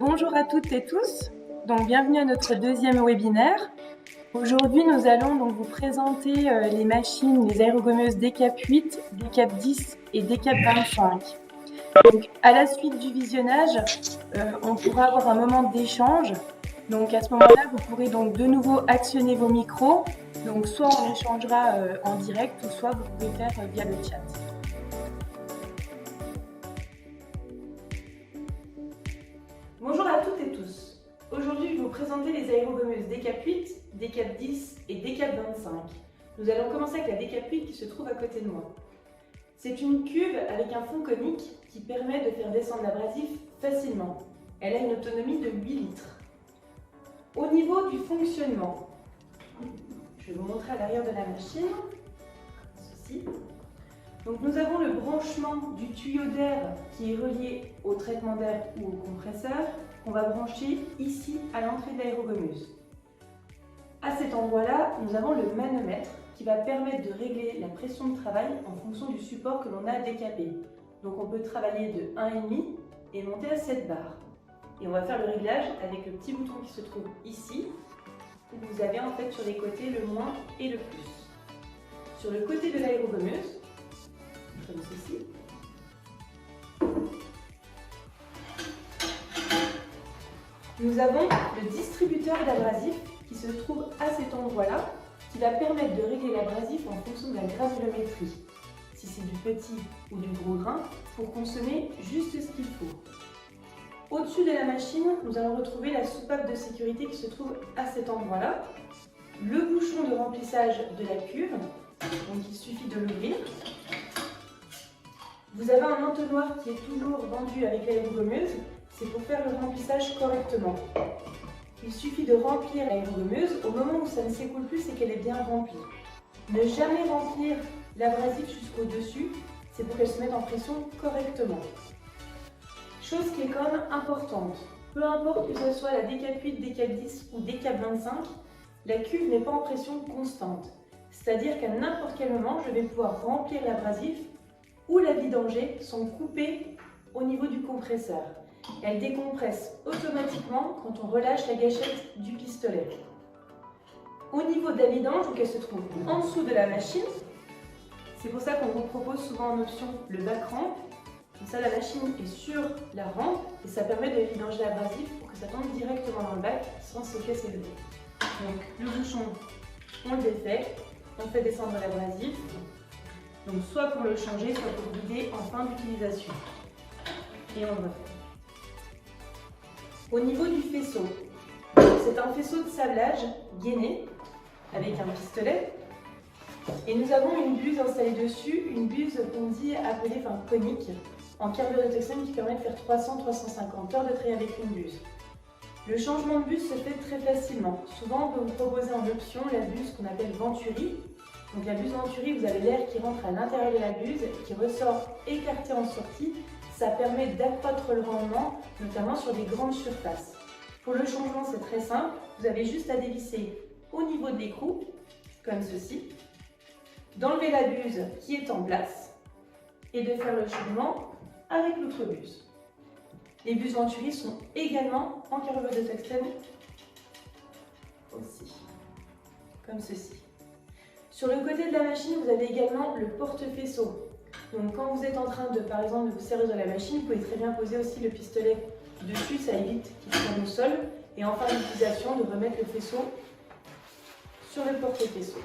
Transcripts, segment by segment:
Bonjour à toutes et tous, donc bienvenue à notre deuxième webinaire. Aujourd'hui, nous allons donc vous présenter les machines, les aérogommeuses DCAP 8, DCAP 10 et DCAP 25. Donc, à la suite du visionnage, on pourra avoir un moment d'échange. Donc, à ce moment-là, vous pourrez donc de nouveau actionner vos micros. Donc, soit on échangera en direct, ou soit vous pouvez faire via le chat. Bonjour à toutes et tous. Aujourd'hui, je vais vous présenter les aérogommeuses DCAP 8, DCAP 10 et DCAP 25. Nous allons commencer avec la DCAP 8 qui se trouve à côté de moi. C'est une cuve avec un fond conique qui permet de faire descendre l'abrasif facilement. Elle a une autonomie de 8 litres. Au niveau du fonctionnement, je vais vous montrer à l'arrière de la machine, comme ceci. Donc nous avons le branchement du tuyau d'air qui est relié au traitement d'air ou au compresseur qu'on va brancher ici à l'entrée de l'aérogommeuse. À cet endroit-là, nous avons le manomètre qui va permettre de régler la pression de travail en fonction du support que l'on a décapé. Donc on peut travailler de 1,5 et monter à 7 bars. Et on va faire le réglage avec le petit bouton qui se trouve ici, où vous avez en fait sur les côtés le moins et le plus. Sur le côté de l'aérogommeuse, comme ceci. Nous avons le distributeur d'abrasif qui se trouve à cet endroit-là, qui va permettre de régler l'abrasif en fonction de la granulométrie, si c'est du petit ou du gros grain, pour consommer juste ce qu'il faut. Au-dessus de la machine, nous allons retrouver la soupape de sécurité qui se trouve à cet endroit-là, le bouchon de remplissage de la cuve, donc il suffit de l'ouvrir. Vous avez un entonnoir qui est toujours vendu avec l'aérogommeuse, c'est pour faire le remplissage correctement. Il suffit de remplir l'aérogommeuse, au moment où ça ne s'écoule plus, c'est qu'elle est bien remplie. Ne jamais remplir l'abrasif jusqu'au dessus, c'est pour qu'elle se mette en pression correctement. Chose qui est quand même importante, peu importe que ce soit la DCAP 8, DCAP 10 ou DCAP 25, la cuve n'est pas en pression constante. C'est-à-dire qu'à n'importe quel moment, je vais pouvoir remplir l'abrasif ou la vidanger sont coupées au niveau du compresseur. Elle décompresse automatiquement quand on relâche la gâchette du pistolet. Au niveau de la vidange, elle se trouve en dessous de la machine. C'est pour ça qu'on vous propose souvent en option le back ramp. Comme ça, la machine est sur la rampe et ça permet de vidanger l'abrasif pour que ça tombe directement dans le bac sans se casser le dos. Donc le bouchon, on le défait, on fait descendre l'abrasif. Donc soit pour le changer, soit pour vider en fin d'utilisation. Et on le refait. Au niveau du faisceau, c'est un faisceau de sablage gainé avec un pistolet. Et nous avons une buse installée dessus, une buse qu'on dit appelée conique, en carbure de tungstène qui permet de faire 300-350 heures de trait avec une buse. Le changement de buse se fait très facilement. Souvent, on peut vous proposer en option la buse qu'on appelle Venturi. Donc la buse Venturi, vous avez l'air qui rentre à l'intérieur de la buse, qui ressort écarté en sortie. Ça permet d'accroître le rendement, notamment sur des grandes surfaces. Pour le changement, c'est très simple. Vous avez juste à dévisser au niveau de l'écrou, comme ceci, d'enlever la buse qui est en place et de faire le changement avec l'autre buse. Les buses Venturi sont également en carbure de tungstène aussi, comme ceci. Sur le côté de la machine, vous avez également le porte-faisceau. Donc quand vous êtes en train de, par exemple, de vous servir de la machine, vous pouvez très bien poser aussi le pistolet dessus, ça évite qu'il tombe au sol. Et en fin d'utilisation, de remettre le faisceau sur le porte-faisceau.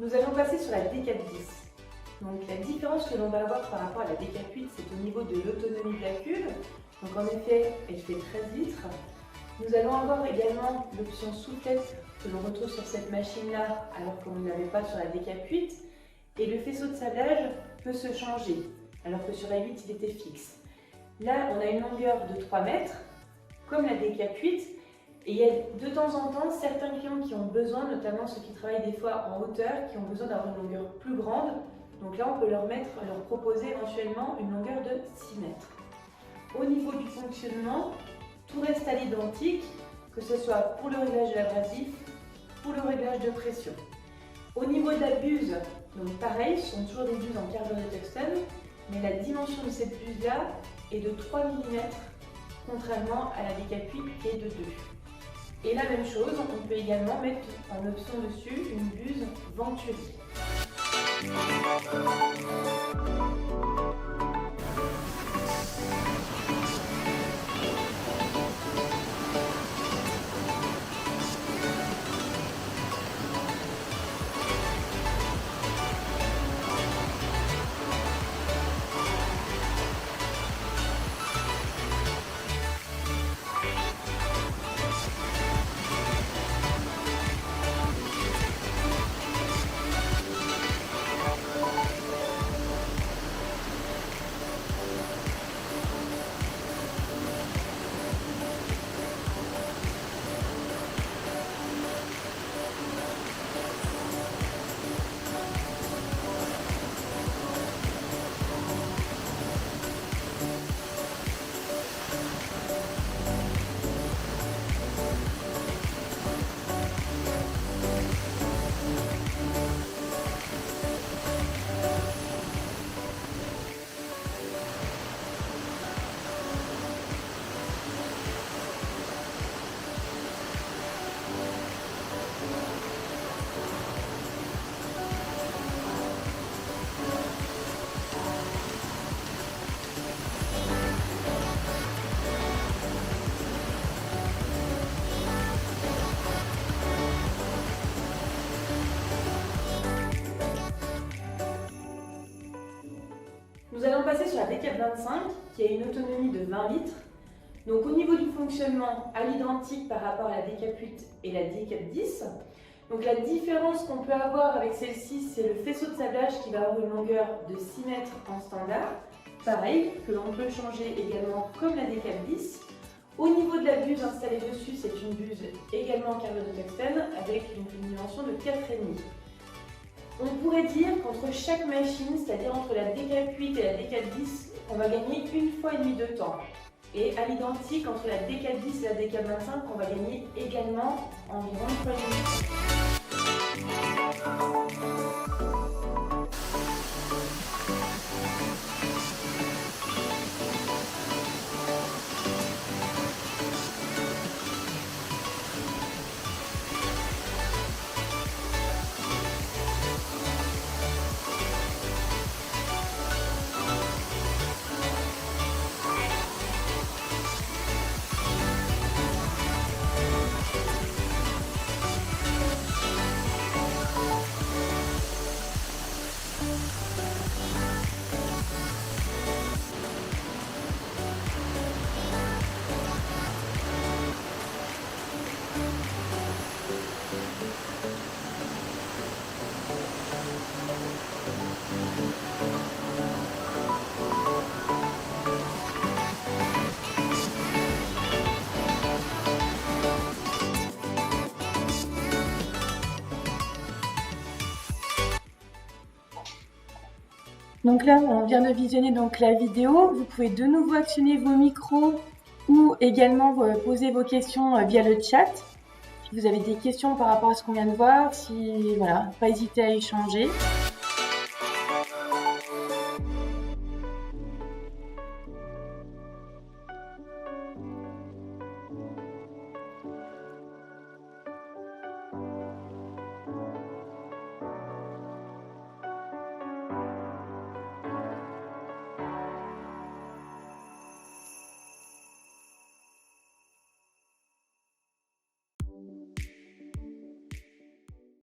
Nous allons passer sur la D410. Donc la différence que l'on va avoir par rapport à la D4-8, c'est au niveau de l'autonomie de la cuve. Donc en effet, elle fait 13 litres. Nous allons avoir également l'option soufflette que l'on retrouve sur cette machine-là, alors qu'on ne l'avait pas sur la D4-8. Et le faisceau de sablage peut se changer, alors que sur la 8, il était fixe. Là, on a une longueur de 3 mètres, comme la D4-8. Et il y a de temps en temps certains clients qui ont besoin, notamment ceux qui travaillent des fois en hauteur, qui ont besoin d'avoir une longueur plus grande. Donc là, on peut leur proposer éventuellement une longueur de 6 mètres. Au niveau du fonctionnement, tout reste à l'identique, que ce soit pour le réglage de l'abrasif, pour le réglage de pression. Au niveau de la buse, donc pareil, ce sont toujours des buses en carbure de tungstène, mais la dimension de cette buse-là est de 3 mm, contrairement à la D4-8 qui est de 2. Et la même chose, on peut également mettre en option dessus une buse Venturi. Nous allons passer sur la D425 qui a une autonomie de 20 litres. Donc au niveau du fonctionnement, à l'identique par rapport à la D4-8 et la D4-10. Donc la différence qu'on peut avoir avec celle-ci, c'est le faisceau de sablage qui va avoir une longueur de 6 mètres en standard. Pareil, que l'on peut changer également comme la D4-10. Au niveau de la buse installée dessus, c'est une buse également en carbure de tungstène avec une dimension de 4,5. On pourrait dire qu'entre chaque machine, c'est-à-dire entre la D4-8 et la D4-10, on va gagner 1 fois et demie de temps. Et à l'identique, entre la D4-10 et la D4-25, on va gagner également environ 1 fois et demie de temps. Donc là, on vient de visionner donc la vidéo. Vous pouvez de nouveau actionner vos micros ou également poser vos questions via le chat. Si vous avez des questions par rapport à ce qu'on vient de voir, voilà, pas hésiter à échanger.